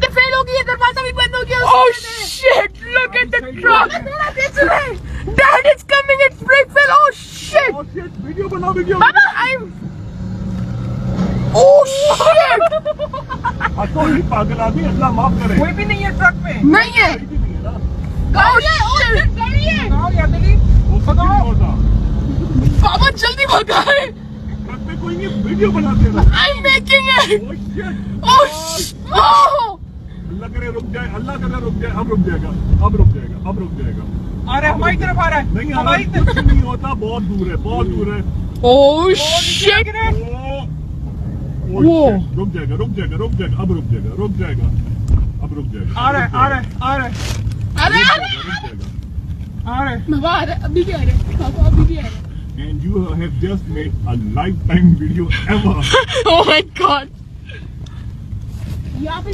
Fail हो गई है, दरवाजा भी बंद हो गया। Oh shit! Look at the truck. Dad is coming. It's brake fail. Oh shit! Oh shit! Video बना video. Baba, I'm. Oh shit! तो ही पागल आदमी, अल्लाह माफ करे। कोई भी नहीं है ट्रक में। नहीं है। Oh shit! आओ या दिली। वो सब नहीं होता। बाबा जल्दी भगाए। ट्रक में कोई नहीं, वीडियो बनाते हैं। I'm making it. Oh shit! Oh shit! Oh! अल्लाह करे रुक जाए, अल्लाह करे रुक जाए, अब रुक जाएगा, अब रुक जाएगा, अब रुक जाएगा। आ रहा है, हमारी तरफ आ रहा है। नहीं हमारी आ कुछ नहीं होता, बहुत दूर है, बहुत दूर है। Oh shit! वो रुक जाएगा, रुक जाएगा, रुक जाएगा, अब रुक जाएगा, रुक जाएगा, अब रुक जाएगा। आ रहा है, आ रहा है, आ रहा है, अरे रुक अरे जाएगा। आ रहा है। बाबा आ रहा है, अभी भी आ रहा है, बाबा अभी भी आ रहा है। And you have just made a lifetime video ever. Oh my god! यहाँ पे